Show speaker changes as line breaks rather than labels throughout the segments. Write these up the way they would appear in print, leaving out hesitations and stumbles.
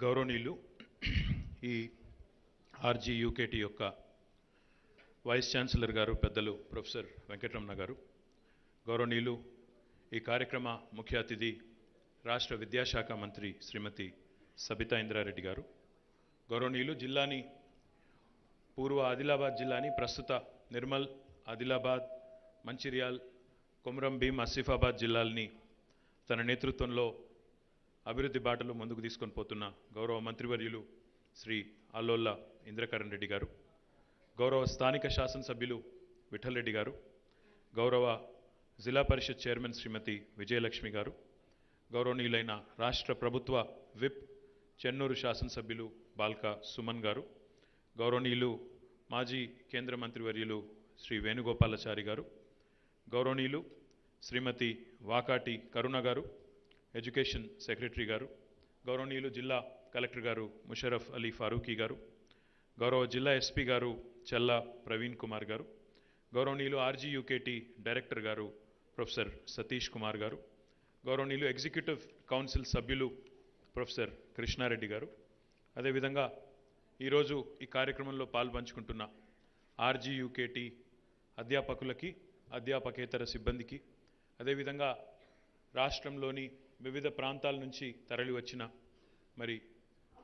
గౌరవనీయులు ఈ RGUKT యొక్క వైస్ ఛాన్సలర్ గారు పెద్దలు ప్రొఫెసర్ వెంకటరమణ గారు, గౌరవనీయులు ఈ కార్యక్రమ ముఖ్య అతిథి రాష్ట్ర విద్యాశాఖ మంత్రి శ్రీమతి సబితా ఇంద్రారెడ్డి గారు, గౌరవనీయులు జిల్లాని పూర్వ ఆదిలాబాద్ జిల్లాని ప్రస్తుత నిర్మల్, ఆదిలాబాద్, మంచిర్యాల్, కొమరం భీం, ఆసిఫాబాద్ జిల్లాల్ని తన నేతృత్వంలో అభివృద్ధి బాటలో ముందుకు తీసుకొని పోతున్న గౌరవ మంత్రివర్యులు శ్రీ అల్లోళ్ళ ఇంద్రకరణ్ రెడ్డి గారు, గౌరవ స్థానిక శాసనసభ్యులు విఠల్ రెడ్డి గారు, గౌరవ జిల్లా పరిషత్ చైర్మన్ శ్రీమతి విజయలక్ష్మి గారు, గౌరవనీయులైన రాష్ట్ర ప్రభుత్వ విప్ చెన్నూరు శాసనసభ్యులు బాల్కా సుమన్ గారు, గౌరవనీయులు మాజీ కేంద్ర మంత్రివర్యులు శ్రీ వేణుగోపాలాచారి గారు, గౌరవనీయులు శ్రీమతి వాకాటి కరుణ గారు, ఎడ్యుకేషన్ సెక్రటరీ గారు, గౌరవనీయులు జిల్లా కలెక్టర్ గారు ముషరఫ్ అలీ ఫారూఖీ గారు, గౌరవ జిల్లా ఎస్పీ గారు చల్లా ప్రవీణ్ కుమార్ గారు, గౌరవనీయులు RGUKT డైరెక్టర్ గారు ప్రొఫెసర్ సతీష్ కుమార్ గారు, గౌరవనీయులు ఎగ్జిక్యూటివ్ కౌన్సిల్ సభ్యులు ప్రొఫెసర్ కృష్ణారెడ్డి గారు, అదేవిధంగా ఈరోజు ఈ కార్యక్రమంలో పాల్పంచుకుంటున్న RGUKT అధ్యాపకులకి, అధ్యాపకేతర సిబ్బందికి, అదేవిధంగా రాష్ట్రంలోని వివిధ ప్రాంతాల నుంచి తరలి వచ్చిన మరి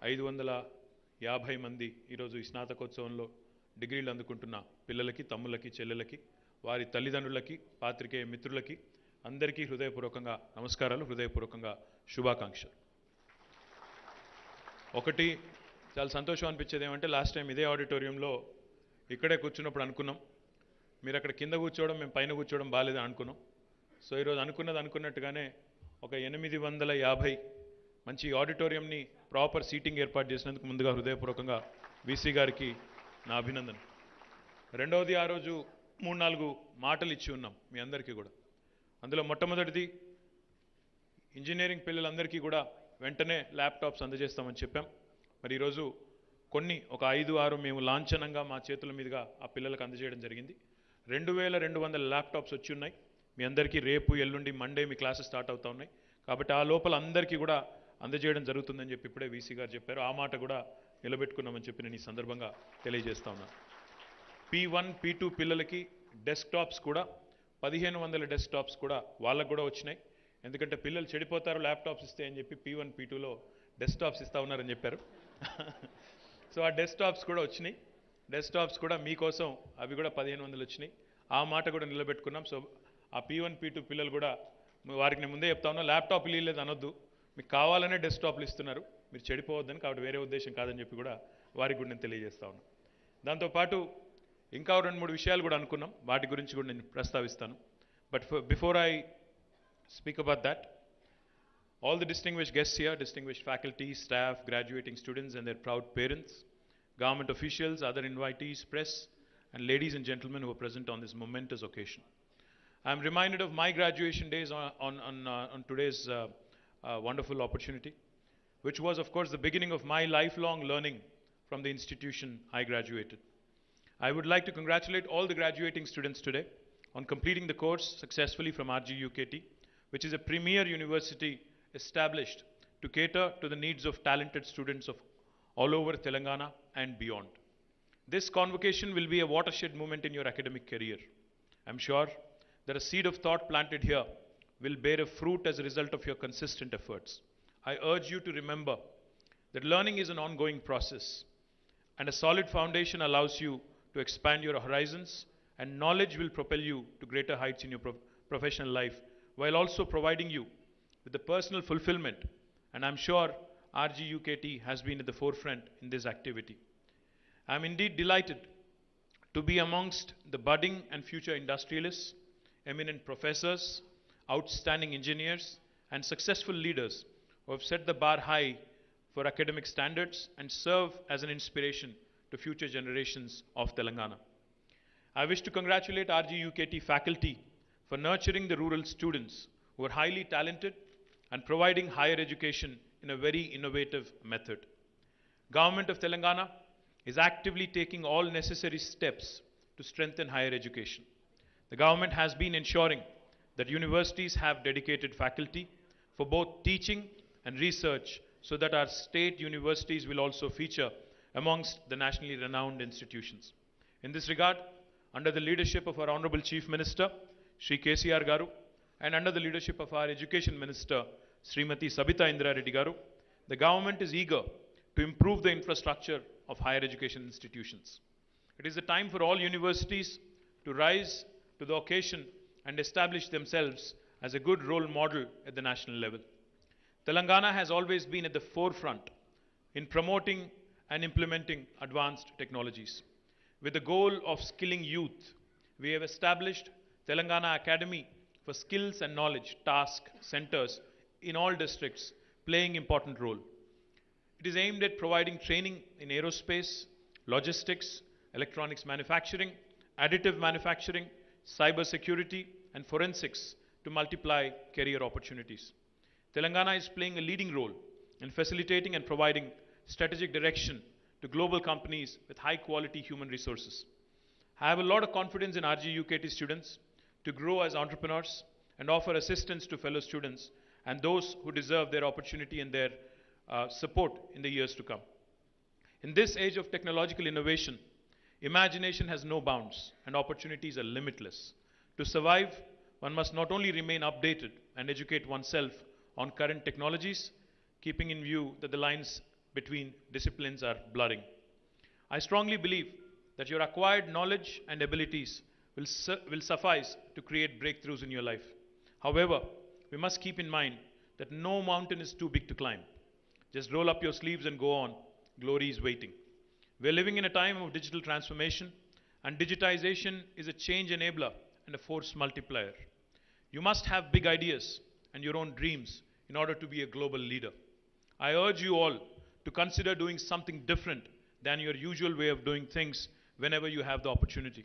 550 మంది ఈరోజు ఈ స్నాతకోత్సవంలో డిగ్రీలు అందుకుంటున్న పిల్లలకి, తమ్ములకి, చెల్లెలకి, వారి తల్లిదండ్రులకి, పాత్రికేయ మిత్రులకి అందరికీ హృదయపూర్వకంగా నమస్కారాలు, హృదయపూర్వకంగా శుభాకాంక్షలు. ఒకటి చాలా సంతోషం అనిపించేది ఏమంటే, లాస్ట్ టైం ఇదే ఆడిటోరియంలో ఇక్కడే కూర్చున్నప్పుడు అనుకున్నాం, మీరు అక్కడ కింద కూర్చోవడం, మేము పైన కూర్చోవడం బాగాలేదని అనుకున్నాం. సో ఈరోజు అనుకున్నట్టుగానే ఒక 850 మంచి ఆడిటోరియంని ప్రాపర్ సీటింగ్ ఏర్పాటు చేసినందుకు ముందుగా హృదయపూర్వకంగా VC గారికి నా అభినందన. రెండవది, ఆ రోజు 3-4 మాటలు ఇచ్చి ఉన్నాం మీ అందరికీ కూడా. అందులో మొట్టమొదటిది, ఇంజనీరింగ్ పిల్లలందరికీ కూడా వెంటనే ల్యాప్టాప్స్ అందజేస్తామని చెప్పాం. మరి ఈరోజు ఒక 5-6 మేము లాంఛనంగా మా చేతుల మీదుగా ఆ పిల్లలకు అందజేయడం జరిగింది. 2200 ల్యాప్టాప్స్ వచ్చి ఉన్నాయి. మీ అందరికీ రేపు, ఎల్లుండి, మండే మీ క్లాసెస్ స్టార్ట్ అవుతా ఉన్నాయి. కాబట్టి ఆ లోపల అందరికీ కూడా అందజేయడం జరుగుతుందని చెప్పి ఇప్పుడే VC గారు చెప్పారు. ఆ మాట కూడా నిలబెట్టుకున్నామని చెప్పి నేను ఈ సందర్భంగా తెలియజేస్తా ఉన్నాను. P1, P2 పిల్లలకి డెస్క్టాప్స్ కూడా 1500 డెస్క్టాప్స్ కూడా వాళ్ళకు కూడా వచ్చినాయి. ఎందుకంటే పిల్లలు చెడిపోతారు ల్యాప్టాప్స్ ఇస్తే అని చెప్పి P1, P2లో డెస్క్టాప్స్ ఇస్తా ఉన్నారని చెప్పారు. సో ఆ డెస్క్టాప్స్ కూడా వచ్చినాయి. డెస్క్టాప్స్ కూడా మీకోసం అవి కూడా 1500 వచ్చినాయి. ఆ మాట కూడా నిలబెట్టుకున్నాం. సో ఆ P1, P2 పిల్లలు కూడా వారికి నేను ముందే చెప్తా ఉన్నా, ల్యాప్టాప్ ఇవ్వలేదు అనొద్దు, మీకు కావాలనే డెస్క్టాప్లు ఇస్తున్నారు, మీరు చెడిపోవద్దని, కాబట్టి వేరే ఉద్దేశం కాదని చెప్పి కూడా వారికి కూడా నేను తెలియజేస్తా ఉన్నా. దాంతోపాటు ఇంకా 2-3 విషయాలు కూడా అనుకున్నాం, వాటి గురించి కూడా నేను ప్రస్తావిస్తాను. But before I speak about that, all the distinguished guests here, distinguished faculty, staff, graduating students and their proud parents, government officials, other invitees, press, and ladies and gentlemen who are present on this momentous occasion. I am reminded of my graduation days on today's wonderful opportunity, which was, of course, the beginning of my lifelong learning from the institution I graduated. I would like to congratulate all the graduating students today on completing the course successfully from RGUKT, which is a premier university established to cater to the needs of talented students of all over Telangana and beyond. This convocation will be a watershed moment in your academic career. I'm sure that a seed of thought planted here will bear a fruit as a result of your consistent efforts. I urge you to remember that learning is an ongoing process, and a solid foundation allows you to expand your horizons, and knowledge will propel you to greater heights in your professional life, while also providing you with the personal fulfillment. And I'm sure RGUKT has been at the forefront in this activity. I'm indeed delighted to be amongst the budding and future industrialists, eminent professors, outstanding engineers, and successful leaders who have set the bar high for academic standards and serve as an inspiration to future generations of Telangana. I wish to congratulate RGUKT faculty for nurturing the rural students who are highly talented and providing higher education in a very innovative method. Government of Telangana is actively taking all necessary steps to strengthen higher education. The government has been ensuring that universities have dedicated faculty for both teaching and research so that our state universities will also feature amongst the nationally renowned institutions. In this regard, under the leadership of our Honorable Chief Minister, Shri KTR Garu, and under the leadership of our Education Minister, Srimati Sabita Indra Reddy Garu, the government is eager to improve the infrastructure of higher education institutions. It is the time for all universities to rise to the occasion and establish themselves as a good role model at the national level. Telangana has always been at the forefront in promoting and implementing advanced technologies. With the goal of skilling youth, we have established Telangana Academy for Skills and Knowledge task centers in all districts, playing important role. It is aimed at providing training in aerospace, logistics, electronics manufacturing, additive manufacturing, cyber security, and forensics to multiply career opportunities. Telangana is playing a leading role in facilitating and providing strategic direction to global companies with high quality human resources. I have a lot of confidence in RGUKT students to grow as entrepreneurs and offer assistance to fellow students and those who deserve their opportunity and their support in the years to come. In this age of technological innovation, imagination has no bounds and opportunities are limitless. To survive, one must not only remain updated and educate oneself on current technologies, keeping in view that the lines between disciplines are blurring. I strongly believe that your acquired knowledge and abilities will suffice to create breakthroughs in your life. However, we must keep in mind that no mountain is too big to climb. Just roll up your sleeves and go on. Glory is waiting. We are living in a time of digital transformation, and digitization is a change enabler and a force multiplier. You must have big ideas and your own dreams in order to be a global leader. I urge you all to consider doing something different than your usual way of doing things whenever you have the opportunity.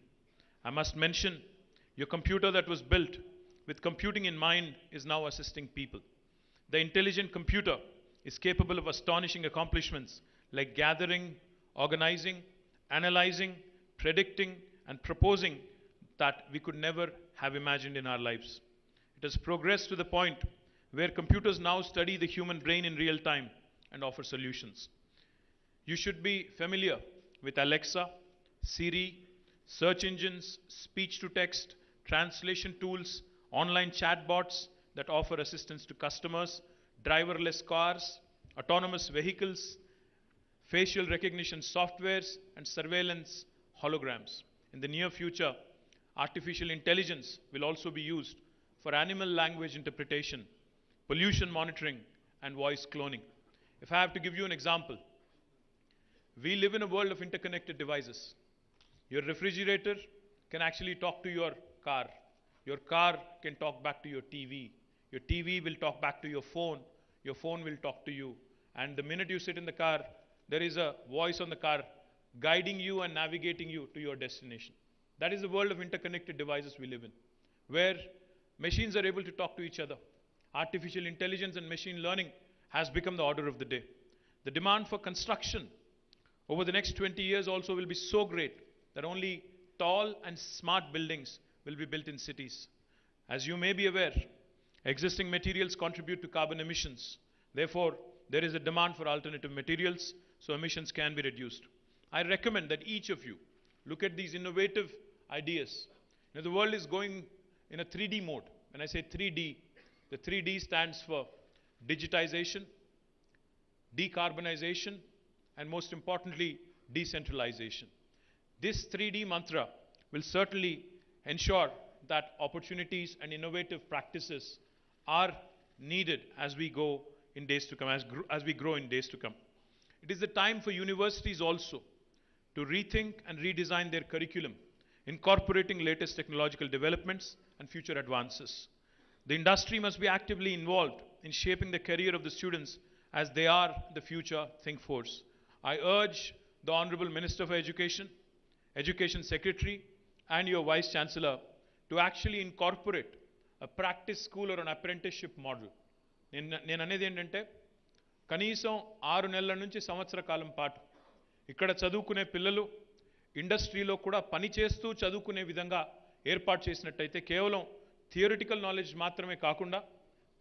I must mention, your computer that was built with computing in mind is now assisting people. The intelligent computer is capable of astonishing accomplishments like gathering, organizing, analyzing, predicting, and proposing that we could never have imagined in our lives. It has progressed to the point where computers now study the human brain in real time and offer solutions. You should be familiar with Alexa, Siri, search engines, speech to text, translation tools, online chatbots that offer assistance to customers, driverless cars, autonomous vehicles, facial recognition softwares, and surveillance holograms. In the near future, artificial intelligence will also be used for animal language interpretation, pollution monitoring, and voice cloning. If I have to give you an example, we live in a world of interconnected devices. Your refrigerator can actually talk to your car. Your car can talk back to your TV. Your TV will talk back to your phone. Your phone will talk to you. And the minute you sit in the car, there is a voice on the car guiding you and navigating you to your destination. That is the world of interconnected devices we live in, where machines are able to talk to each other. Artificial intelligence and machine learning has become the order of the day. The demand for construction over the next 20 years also will be so great that only tall and smart buildings will be built in cities. As you may be aware, existing materials contribute to carbon emissions. Therefore, there is a demand for alternative materials so emissions can be reduced. I recommend that each of you look at these innovative ideas. Now, the world is going in a 3D mode. When I say 3D, the 3D stands for digitization, decarbonization, and most importantly, decentralization. This 3D mantra will certainly ensure that opportunities and innovative practices are needed as we go in days to come, as we grow in days to come. It is the time for universities also to rethink and redesign their curriculum, incorporating latest technological developments and future advances. The industry must be actively involved in shaping the career of the students as they are the future think force. I urge the Honorable Minister for Education, Education Secretary, and your Vice Chancellor to actually incorporate a practice school or an apprenticeship model. నేను అనేది ఏంటంటే కనీసం 6 నెలల నుంచి సంవత్సర కాలం పాటు ఇక్కడ చదువుకునే పిల్లలు ఇండస్ట్రీలో కూడా పని చేస్తూ చదువుకునే విధంగా ఏర్పాటు చేసినట్టయితే కేవలం థియరిటికల్ నాలెడ్జ్ మాత్రమే కాకుండా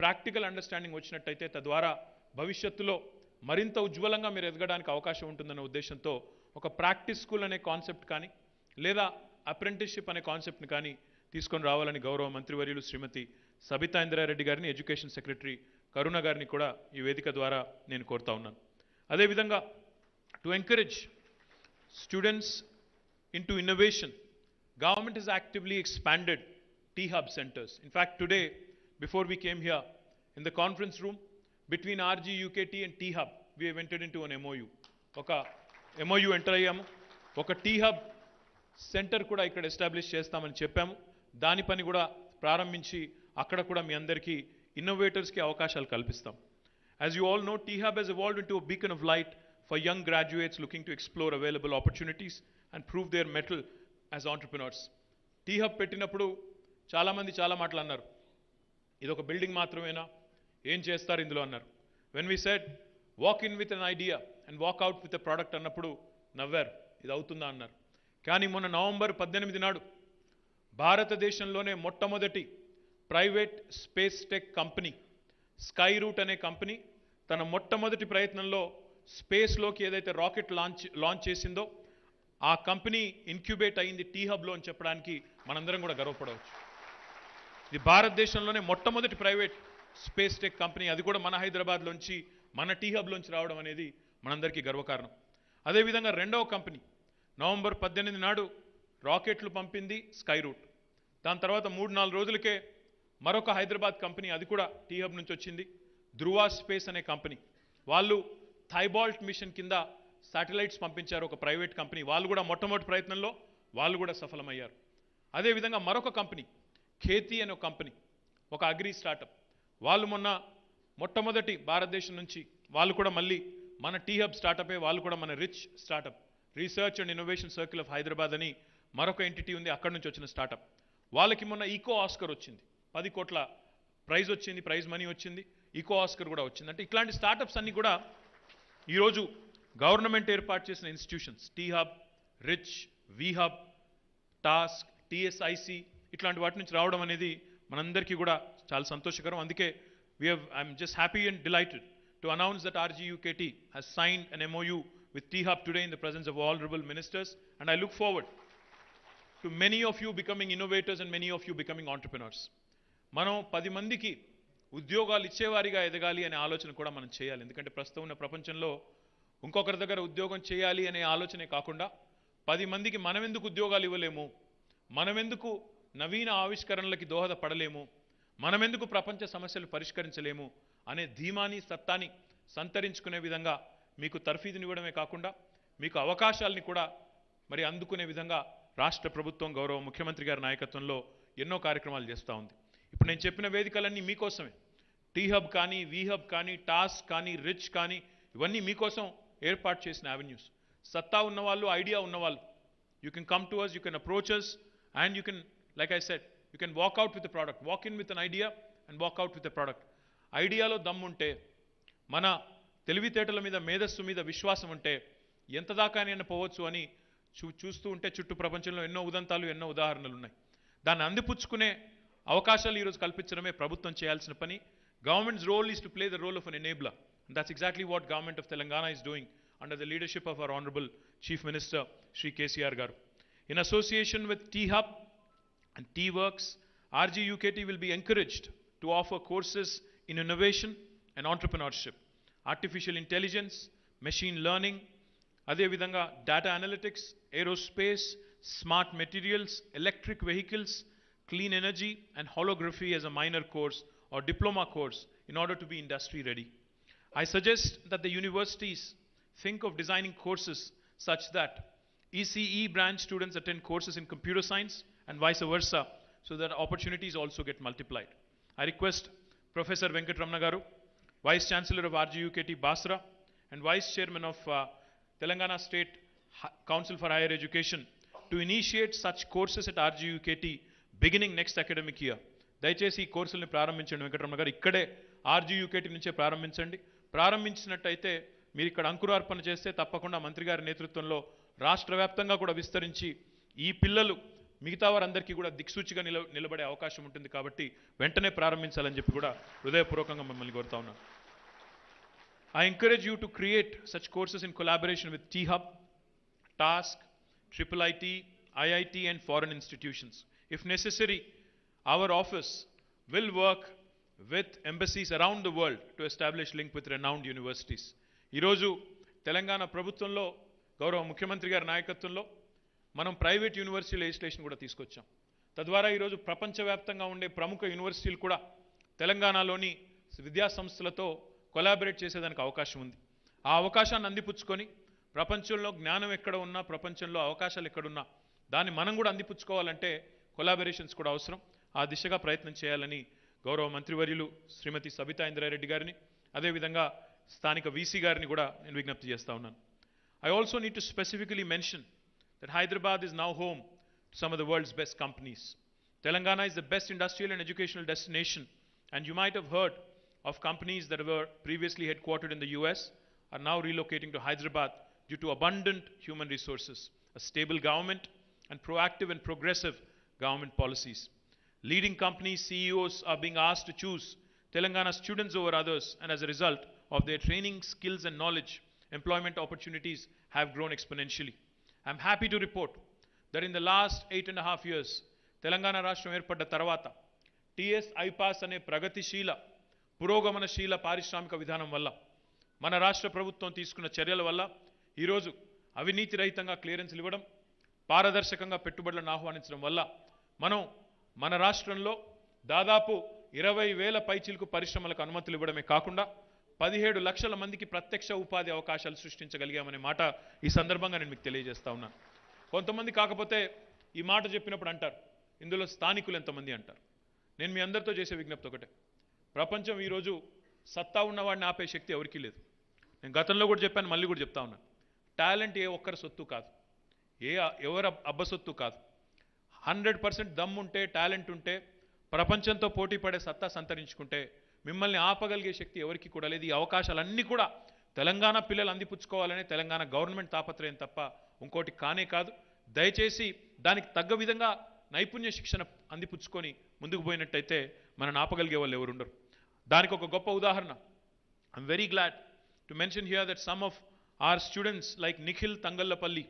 ప్రాక్టికల్ అండర్స్టాండింగ్ వచ్చినట్టయితే తద్వారా భవిష్యత్తులో మరింత ఉజ్వలంగా మీరు ఎదగడానికి అవకాశం ఉంటుందన్న ఉద్దేశంతో ఒక ప్రాక్టీస్ స్కూల్ అనే కాన్సెప్ట్ కానీ లేదా అప్రెంటిస్షిప్ అనే కాన్సెప్ట్ని కానీ తీసుకొని రావాలని గౌరవ మంత్రివర్యులు శ్రీమతి సబితా ఇంద్రారెడ్డి గారిని, ఎడ్యుకేషన్ సెక్రటరీ కరుణ గారిని కూడా ఈ వేదిక ద్వారా నేను కోరుతా ఉన్నాను. అదేవిధంగా to encourage students into innovation, government has actively expanded T-Hub centers. In fact, today, before we came here, in the conference room, between RGUKT and T-Hub, we have entered into an MOU. Oka MOU enter ayyamu. Oka T-Hub center kuda ikkada establish chestamani cheppamu. Dani pani kuda prarambhinchi akkada kuda mi andariki innovators ki avakashalu kalpistam. As you all know, T-Hub has evolved into a beacon of light for young graduates looking to explore available opportunities and prove their mettle as entrepreneurs. T-Hub పెట్టినప్పుడు చాలామంది చాలా మాటలు అన్నారు. ఇది ఒక building మాత్రమేనా, ఏం చేస్తారు ఇందులో అన్నారు. When we said walk in with an idea and walk out with a product అన్నప్పుడు నవ్వారు, ఇది అవుతుందా అన్నారు. కానీ మొన్న నవంబర్ 18 నాడు భారతదేశంలోనే మొట్టమొదటి private space tech company Skyroot అనే కంపెనీ తన మొట్టమొదటి ప్రయత్నంలో స్పేస్లోకి ఏదైతే రాకెట్ లాంచ్ చేసిందో ఆ కంపెనీ ఇన్క్యుబేట్ అయింది T-Hubలో అని చెప్పడానికి మనందరం కూడా గర్వపడవచ్చు. ఇది భారతదేశంలోనే మొట్టమొదటి ప్రైవేట్ స్పేస్ టెక్ కంపెనీ, అది కూడా మన హైదరాబాద్లోంచి మన T-Hubలోంచి రావడం అనేది మనందరికీ గర్వకారణం. అదేవిధంగా రెండవ కంపెనీ నవంబర్ 18 నాడు రాకెట్లు పంపింది స్కై రూట్. దాని తర్వాత 3-4 రోజులకే మరొక హైదరాబాద్ కంపెనీ, అది కూడా T-Hub నుంచి వచ్చింది, ధృవ స్పేస్ అనే కంపెనీ. వాళ్ళు థైబాల్ట్ మిషన్ కింద శాటిలైట్స్ పంపించారు, ఒక ప్రైవేట్ కంపెనీ. వాళ్ళు కూడా మొట్టమొదటి ప్రయత్నంలో వాళ్ళు కూడా సఫలమయ్యారు. అదేవిధంగా మరొక కంపెనీ ఖేతి అనే ఒక కంపెనీ, ఒక అగ్రి స్టార్టప్. వాళ్ళు మొట్టమొదటి భారతదేశం నుంచి వాళ్ళు కూడా మళ్ళీ మన T-Hub స్టార్టపే, వాళ్ళు కూడా మన rich startup research and innovation circle of Hyderabad అని మరొక ఎంటిటీ ఉంది, అక్కడి నుంచి వచ్చిన స్టార్టప్. వాళ్ళకి మొన్న ఈకో ఆస్కర్ వచ్చింది, 10 కోట్ల ప్రైజ్ వచ్చింది, ప్రైజ్ మనీ వచ్చింది, ఈకో ఆస్కర్ కూడా వచ్చింది. అంటే ఇట్లాంటి స్టార్టప్స్ అన్ని కూడా ఈరోజు గవర్నమెంట్ ఏర్పాటు చేసిన institutions T-Hub, rich, V-Hub, task, TSIC ఇట్లాంటి వాటి నుంచి రావడం అనేది మనందరికీ కూడా చాలా సంతోషకరం. అందుకే I'm just happy and delighted to announce that RGUKT has signed an MOU with T-Hub today in the presence of all honorable ministers, and I look forward to many of you becoming innovators and many of you becoming entrepreneurs. మనం 10 మందికి ఉద్యోగాలు ఇచ్చేవారిగా ఎదగాలి అనే ఆలోచన కూడా మనం చేయాలి. ఎందుకంటే ప్రస్తుతం ఉన్న ప్రపంచంలో ఇంకొకరి దగ్గర ఉద్యోగం చేయాలి అనే ఆలోచనే కాకుండా 10 మందికి మనమెందుకు ఉద్యోగాలు ఇవ్వలేము, మనమెందుకు నవీన ఆవిష్కరణలకి దోహదపడలేము, మనమెందుకు ప్రపంచ సమస్యలు పరిష్కరించలేము అనే ధీమాని సత్తాని సంతరించుకునే విధంగా మీకు తర్ఫీదునివ్వడమే కాకుండా మీకు అవకాశాలని కూడా మరి అందుకునే విధంగా రాష్ట్ర ప్రభుత్వం గౌరవ ముఖ్యమంత్రి గారి నాయకత్వంలో ఎన్నో కార్యక్రమాలు చేస్తూ ఉంది. ఇప్పుడు నేను చెప్పిన వేదికలన్నీ మీకోసమే. T-Hub కానీ, V-Hub కానీ, టాస్క్ కానీ, రిచ్ కానీ, ఇవన్నీ మీకోసం ఏర్పాటు చేసిన అవెన్యూస్. సత్తా ఉన్నవాళ్ళు, ఐడియా ఉన్నవాళ్ళు, you can come to us, you can approach us, and you can, like I said, you can walk out with a product, walk in with an idea and walk out with a product. ఐడియాలో దమ్ముంటే, మన తెలివితేటల మీద, మేధస్సు మీద విశ్వాసం ఉంటే ఎంత దాకానైనా పోవచ్చు అని చూస్తూ ఉంటే చుట్టూ ప్రపంచంలో ఎన్నో ఉదంతాలు, ఎన్నో ఉదాహరణలు ఉన్నాయి. దాన్ని అందిపుచ్చుకునే అవకాశాలు ఈరోజు కల్పించడమే ప్రభుత్వం చేయాల్సిన పని. Government's role is to play the role of an enabler, and that's exactly what government of Telangana is doing under the leadership of our honorable Chief Minister Shri KTR garu. In association with T-Hub and T-Works, RGUKT will be encouraged to offer courses in innovation and entrepreneurship, artificial intelligence, machine learning, అదేవిధంగా data analytics, aerospace, smart materials, electric vehicles, clean energy and holography as a minor course or diploma course in order to be industry ready. I suggest that the universities think of designing courses such that ECE branch students attend courses in computer science and vice versa, so that opportunities also get multiplied. I request Professor Venkatramana Garu, Vice Chancellor of RGUKT Basara and Vice Chairman of Telangana State Council for Higher Education to initiate such courses at RGUKT beginning next academic year. దయచేసి ఈ కోర్సుల్ని ప్రారంభించండి వెంకటరమణ గారు, ఇక్కడే RGUKT నుంచే ప్రారంభించండి. ప్రారంభించినట్టయితే మీరు ఇక్కడ అంకురార్పణ చేస్తే తప్పకుండా మంత్రి గారి నేతృత్వంలో రాష్ట్ర వ్యాప్తంగా కూడా విస్తరించి ఈ పిల్లలు మిగతా వారందరికీ కూడా దిక్సూచిగా నిలబడే అవకాశం ఉంటుంది. కాబట్టి వెంటనే ప్రారంభించాలని చెప్పి కూడా హృదయపూర్వకంగా మిమ్మల్ని కోరుతా ఉన్నాను. I encourage you to create such courses in collaboration with T-Hub, TASK, IIIT, IIT and foreign institutions. If necessary, our office will work with embassies around the world to establish link with renowned universities. ఈరోజు తెలంగాణ ప్రభుత్వంలో గౌరవ ముఖ్యమంత్రి గారి నాయకత్వంలో మనం private university legislation కూడా తీసుకొచ్చాం. తద్వారా ఈరోజు ప్రపంచవ్యాప్తంగా ఉండే ప్రముఖ యూనివర్సిటీలు కూడా తెలంగాణలోని విద్యా సంస్థలతో కొలాబరేట్ చేసేదానికి అవకాశం ఉంది. ఆ అవకాశాన్ని అందిపుచ్చుకొని ప్రపంచంలో జ్ఞానం ఎక్కడ ఉన్నా, ప్రపంచంలో అవకాశాలు ఎక్కడున్నా దాన్ని మనం కూడా అందిపుచ్చుకోవాలంటే కొలాబరేషన్స్ కూడా అవసరం. ఆ దిశగా ప్రయత్నం చేయాలని గౌరవ మంత్రివర్యులు శ్రీమతి సబితా ఇంద్రారెడ్డి గారిని, అదేవిధంగా స్థానిక వీసీ గారిని కూడా నేను విజ్ఞప్తి చేస్తా ఉన్నాను. I also need to specifically mention that Hyderabad is now home to some of the world's best companies. Telangana is the best industrial and educational destination, and you might have heard of companies that were previously headquartered in the US are now relocating to Hyderabad due to abundant human resources, a stable government, and proactive and progressive government policies. Leading companies' CEOs are being asked to choose Telangana students over others, and as a result of their training, skills and knowledge, employment opportunities have grown exponentially. I am happy to report that in the last 8.5 years, Telangana Rashtra ఏర్పడ్డ తర్వాత TS IPAS అనే ప్రగతిశీల పురోగమనశీల పారిశ్రామిక విధానం వల్ల, మన రాష్ట్ర ప్రభుత్వం తీసుకున్న చర్యల వల్ల ఈరోజు అవినీతి రహితంగా క్లియరెన్స్లు ఇవ్వడం, పారదర్శకంగా పెట్టుబడులను ఆహ్వానించడం వల్ల మనం మన రాష్ట్రంలో దాదాపు 20,000 పైచిలకు పరిశ్రమలకు అనుమతులు ఇవ్వడమే కాకుండా 17 లక్షల మందికి ప్రత్యక్ష ఉపాధి అవకాశాలు సృష్టించగలిగామనే మాట ఈ సందర్భంగా నేను మీకు తెలియజేస్తా ఉన్నాను. కొంతమంది కాకపోతే ఈ మాట చెప్పినప్పుడు అంటారు, ఇందులో స్థానికులు ఎంతమంది అంటారు. నేను మీ అందరితో చేసే విజ్ఞప్తి ఒకటే, ప్రపంచం ఈరోజు సత్తా ఉన్నవాడిని ఆపే శక్తి ఎవరికీ లేదు. నేను గతంలో కూడా చెప్పాను, మళ్ళీ కూడా చెప్తా ఉన్నాను. టాలెంట్ ఏ ఒక్కరి సొత్తు కాదు, ఎవరి అబ్బ సొత్తు కాదు. 100% దమ్ముంటే, టాలెంట్ ఉంటే, ప్రపంచంతో పోటీ పడే సత్తా సంతరించుకుంటే మిమ్మల్ని ఆపగలిగే శక్తి ఎవరికి కూడా లేదు. ఈ అవకాశాలన్నీ కూడా తెలంగాణ పిల్లలు అందిపుచ్చుకోవాలనే తెలంగాణ గవర్నమెంట్ తాపత్రయం తప్ప ఇంకోటి కానే కాదు. దయచేసి దానికి తగ్గ విధంగా నైపుణ్య శిక్షణ అందిపుచ్చుకొని ముందుకు పోయినట్టయితే మనల్ని ఆపగలిగే వాళ్ళు ఎవరు ఉండరు. దానికి ఒక గొప్ప ఉదాహరణ, I'm very glad to mention here that some of our students like Nikhil Tangallapalli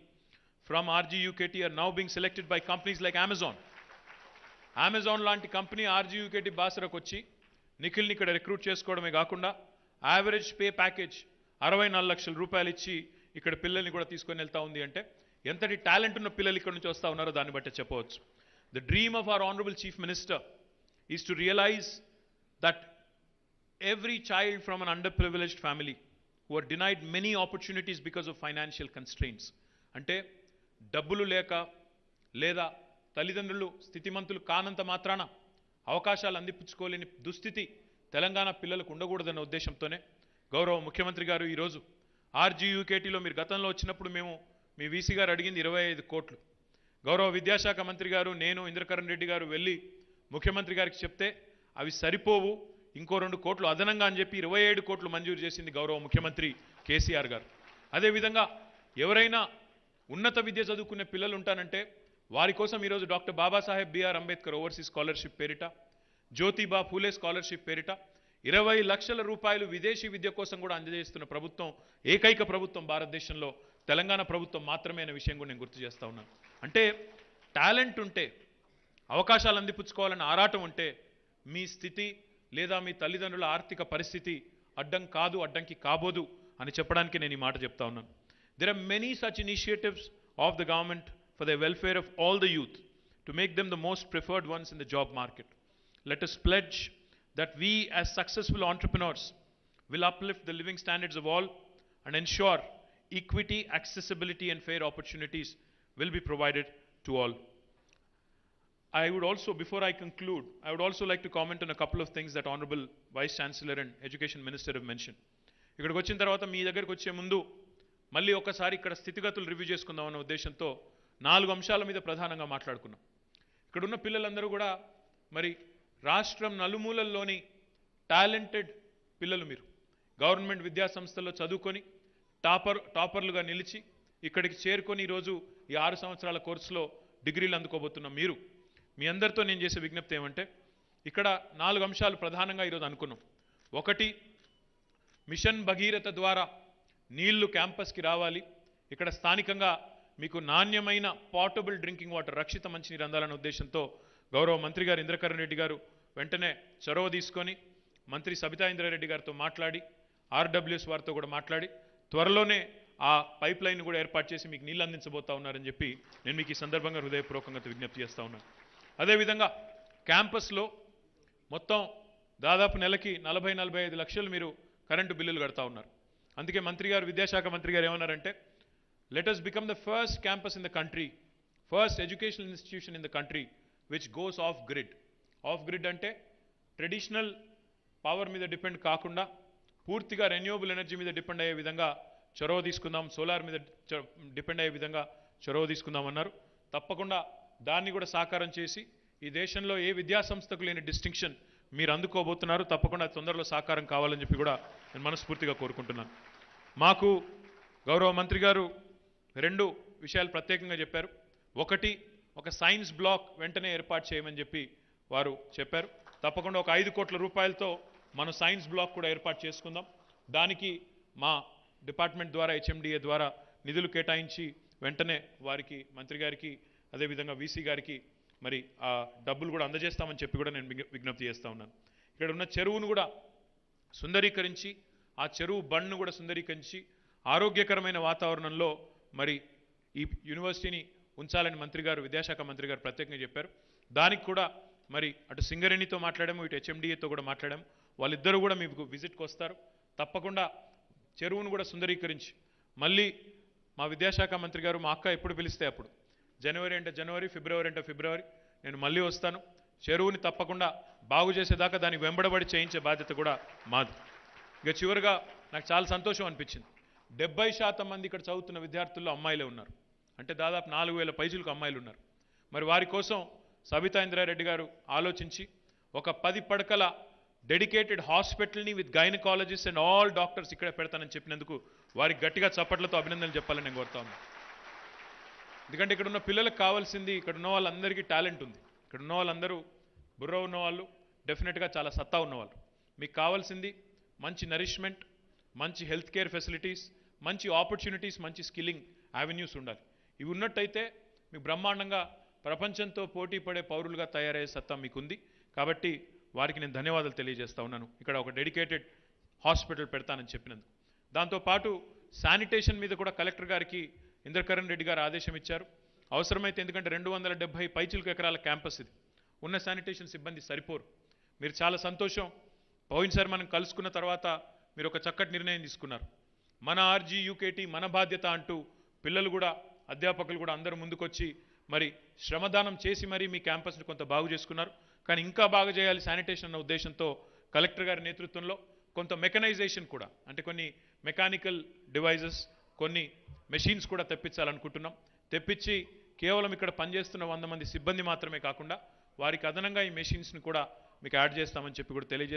from RGUKT are now being selected by companies like Amazon. Amazon లాంటి కంపెనీ RGUKT బాసరకు వచ్చి నిఖిల్ని ఇక్కడ రిక్రూట్ చేసుకోవడమే కాకుండా యావరేజ్ పే ప్యాకేజ్ 64 లక్షల రూపాయలు ఇచ్చి ఇక్కడ పిల్లల్ని కూడా తీసుకొని వెళ్తా ఉంది అంటే ఎంతటి టాలెంట్ ఉన్న పిల్లలు ఇక్కడ నుంచి వస్తూ ఉన్నారో దాన్ని బట్టి చెప్పవచ్చు. The dream of our honorable chief minister is to realize that every child from an underprivileged family who are denied many opportunities because of financial constraints, అంటే డబ్బులు లేక లేదా తల్లిదండ్రులు స్థితిమంతులు కానంత మాత్రాన అవకాశాలు అందిపుచ్చుకోలేని దుస్థితి తెలంగాణ పిల్లలకు ఉండకూడదన్న ఉద్దేశంతోనే గౌరవ ముఖ్యమంత్రి గారు ఈరోజు RGUKTలో మీరు గతంలో వచ్చినప్పుడు మేము మీ వీసీ గారు అడిగింది 25 కోట్లు. గౌరవ విద్యాశాఖ మంత్రి గారు, నేను, ఇంద్రకరణ్ రెడ్డి గారు వెళ్ళి ముఖ్యమంత్రి గారికి చెప్తే అవి సరిపోవు, ఇంకో 2 కోట్లు అదనంగా అని చెప్పి 27 కోట్లు మంజూరు చేసింది గౌరవ ముఖ్యమంత్రి కేసీఆర్ గారు. అదేవిధంగా ఎవరైనా ఉన్నత విద్య చదువుకునే పిల్లలు ఉంటానంటే వారి కోసం ఈరోజు doctor Babasaheb BR Ambedkar overseas scholarship పేరిట, జ్యోతిబా ఫూలే స్కాలర్షిప్ పేరిట 20 లక్షల రూపాయలు విదేశీ విద్య కోసం కూడా అందజేస్తున్న ప్రభుత్వం, ఏకైక ప్రభుత్వం భారతదేశంలో తెలంగాణ ప్రభుత్వం మాత్రమే అనే విషయం కూడా నేను గుర్తు చేస్తా ఉన్నాను. అంటే టాలెంట్ ఉంటే, అవకాశాలు అందిపుచ్చుకోవాలని ఆరాటం ఉంటే మీ స్థితి లేదా మీ తల్లిదండ్రుల ఆర్థిక పరిస్థితి అడ్డం కాదు, అడ్డంకి కాబోదు అని చెప్పడానికి నేను ఈ మాట చెప్తా ఉన్నాను. There are many such initiatives of the government for the welfare of all the youth to make them the most preferred ones in the job market. Let us pledge that we as successful entrepreneurs will uplift the living standards of all and ensure equity, accessibility and fair opportunities will be provided to all. I would also, before I conclude, I would also like to comment on a couple of things that Honorable Vice Chancellor and Education Minister have mentioned. ఇక్కడికి వచ్చిన తర్వాత మీ దగ్గరికి వచ్చే ముందు మళ్ళీ ఒకసారి ఇక్కడ స్థితిగతులు రివ్యూ చేసుకుందామన్న ఉద్దేశంతో 4 అంశాల మీద ప్రధానంగా మాట్లాడుకున్నాం. ఇక్కడున్న పిల్లలందరూ కూడా మరి రాష్ట్రం నలుమూలల్లోని టాలెంటెడ్ పిల్లలు. మీరు గవర్నమెంట్ విద్యా సంస్థల్లో చదువుకొని టాపర్లుగా నిలిచి ఇక్కడికి చేరుకొని ఈరోజు ఈ 6 సంవత్సరాల కోర్సులో డిగ్రీలు అందుకోబోతున్న మీరు, మీ అందరితో నేను చేసే విజ్ఞప్తి ఏమంటే ఇక్కడ 4 అంశాలు ప్రధానంగా ఈరోజు అనుకున్నాం. ఒకటి, మిషన్ భగీరథ ద్వారా నీళ్లు క్యాంపస్కి రావాలి, ఇక్కడ స్థానికంగా మీకు నాణ్యమైన పోర్టబుల్ డ్రింకింగ్ వాటర్ రక్షిత మంచినీరు అందాలనే ఉద్దేశంతో గౌరవ మంత్రి గారు ఇంద్రకరణ్ రెడ్డి గారు వెంటనే చొరవ తీసుకొని మంత్రి సబితా ఇంద్రారెడ్డి గారితో మాట్లాడి ఆర్డబ్ల్యూఎస్ వారితో కూడా మాట్లాడి త్వరలోనే ఆ పైప్ లైన్ కూడా ఏర్పాటు చేసి మీకు నీళ్ళు అందించబోతా ఉన్నారని చెప్పి నేను మీకు ఈ సందర్భంగా హృదయపూర్వకంగా విజ్ఞప్తి చేస్తూ ఉన్నాను. అదేవిధంగా క్యాంపస్లో మొత్తం దాదాపు నెలకి 40-45 లక్షలు మీరు కరెంటు బిల్లులు కడతా ఉన్నారు. అందుకే మంత్రి గారు విద్యాశాఖ మంత్రి గారు ఏమన్నారంటే let us become the first campus in the country, first educational institution in the country which goes off grid. Off grid అంటే ట్రెడిషనల్ పవర్ మీద డిపెండ్ కాకుండా పూర్తిగా రెన్యూవబుల్ ఎనర్జీ మీద డిపెండ్ అయ్యే విధంగా చొరవ తీసుకుందాం, సోలార్ మీద డిపెండ్ అయ్యే విధంగా చొరవ తీసుకుందామన్నారు. తప్పకుండా దాన్ని కూడా సాకారం చేసి ఈ దేశంలో ఏ విద్యాసంస్థకు లేని డిస్టింక్షన్ మీరు అందుకోబోతున్నారు. తప్పకుండా తొందరలో సాకారం కావాలని చెప్పి కూడా నేను మనస్ఫూర్తిగా కోరుకుంటున్నాను. మాకు గౌరవ మంత్రి గారు 2 విషయాలు ప్రత్యేకంగా చెప్పారు. ఒకటి, ఒక సైన్స్ బ్లాక్ వెంటనే ఏర్పాటు చేయమని చెప్పి వారు చెప్పారు. తప్పకుండా ఒక 5 కోట్ల రూపాయలతో మనం సైన్స్ బ్లాక్ కూడా ఏర్పాటు చేసుకుందాం. దానికి మా డిపార్ట్మెంట్ ద్వారా హెచ్ఎండిఏ ద్వారా నిధులు కేటాయించి వెంటనే వారికి మంత్రి గారికి అదేవిధంగా వీసీ గారికి మరి ఆ డబ్బులు కూడా అందజేస్తామని చెప్పి కూడా నేను విజ్ఞప్తి చేస్తూ ఉన్నాను. ఇక్కడ ఉన్న చెరువును కూడా సుందరీకరించి ఆ చెరువు బండ్ను కూడా సుందరీకరించి ఆరోగ్యకరమైన వాతావరణంలో మరి ఈ యూనివర్సిటీని ఉంచాలని మంత్రి గారు విద్యాశాఖ మంత్రి గారు ప్రత్యేకంగా చెప్పారు. దానికి కూడా మరి అటు సింగరేణితో మాట్లాడాము, ఇటు హెచ్ఎండిఏతో కూడా మాట్లాడాము. వాళ్ళిద్దరూ కూడా మీకు విజిట్కి వస్తారు. తప్పకుండా చెరువును కూడా సుందరీకరించి మళ్ళీ మా విద్యాశాఖ మంత్రి గారు మా అక్క ఎప్పుడు పిలిస్తే అప్పుడు జనవరి అంటే జనవరి, ఫిబ్రవరి అంటే ఫిబ్రవరి నేను మళ్ళీ వస్తాను. చెరువుని తప్పకుండా బాగు చేసేదాకా దానికి వెంబడబడి చేయించే బాధ్యత కూడా మాది. ఇక చివరిగా నాకు చాలా సంతోషం అనిపించింది. 70% మంది ఇక్కడ చదువుతున్న విద్యార్థుల్లో అమ్మాయిలే ఉన్నారు. అంటే దాదాపు 4000 పైచులకు అమ్మాయిలు ఉన్నారు. మరి వారి కోసం సబితా ఇంద్రారెడ్డి గారు ఆలోచించి ఒక 10 పడకల డెడికేటెడ్ హాస్పిటల్ని with gynaecologist and all doctors ఇక్కడే పెడతానని చెప్పినందుకు వారికి గట్టిగా చప్పట్లతో అభినందనలు చెప్పాలని నేను కోరుతా ఉన్నాను. ఎందుకంటే ఇక్కడ ఉన్న పిల్లలకు కావాల్సింది, ఇక్కడ ఉన్న వాళ్ళందరికీ టాలెంట్ ఉంది. ఇక్కడ ఉన్న వాళ్ళందరూ బుర్ర ఉన్నవాళ్ళు, డెఫినెట్గా చాలా సత్తా ఉన్నవాళ్ళు. మీకు కావాల్సింది మంచి నరిష్మెంట్, మంచి హెల్త్ కేర్ ఫెసిలిటీస్, మంచి ఆపర్చునిటీస్, మంచి స్కిల్లింగ్ యావెన్యూస్ ఉండాలి. ఇవి ఉన్నట్టయితే మీకు బ్రహ్మాండంగా ప్రపంచంతో పోటీ పడే పౌరులుగా తయారయ్యే సత్తా మీకుంది. కాబట్టి వారికి నేను ధన్యవాదాలు తెలియజేస్తా ఉన్నాను. ఇక్కడ ఒక డెడికేటెడ్ హాస్పిటల్ పెడతానని చెప్పినందుకు. దాంతోపాటు శానిటేషన్ మీద కూడా కలెక్టర్ గారికి ఇంద్రకరణ్ రెడ్డి గారు ఆదేశం ఇచ్చారు. అవసరమైతే, ఎందుకంటే 270 పైచిలకు ఎకరాల క్యాంపస్ ఇది, ఉన్న శానిటేషన్ సిబ్బంది సరిపోరు. మీరు చాలా సంతోషం, పోయినసారి మనం కలుసుకున్న తర్వాత మీరు ఒక చక్కటి నిర్ణయం తీసుకున్నారు. మన RGUKT మన బాధ్యత అంటూ పిల్లలు కూడా అధ్యాపకులు కూడా అందరూ ముందుకొచ్చి మరి శ్రమదానం చేసి మరి మీ క్యాంపస్ని కొంత బాగు చేసుకున్నారు. కానీ ఇంకా బాగా చేయాలి శానిటేషన్ అన్న ఉద్దేశంతో కలెక్టర్ గారి నేతృత్వంలో కొంత మెకనైజేషన్ కూడా, అంటే కొన్ని మెకానికల్ డివైజెస్, కొన్ని మెషిన్స్ కూడా తెప్పించాలనుకుంటున్నాం. తెప్పించి కేవలం ఇక్కడ పనిచేస్తున్న 100 మంది సిబ్బంది మాత్రమే కాకుండా వారికి అదనంగా ఈ మెషిన్స్ని కూడా మీకు యాడ్ చేస్తామని చెప్పి కూడా తెలియజేస్తాం.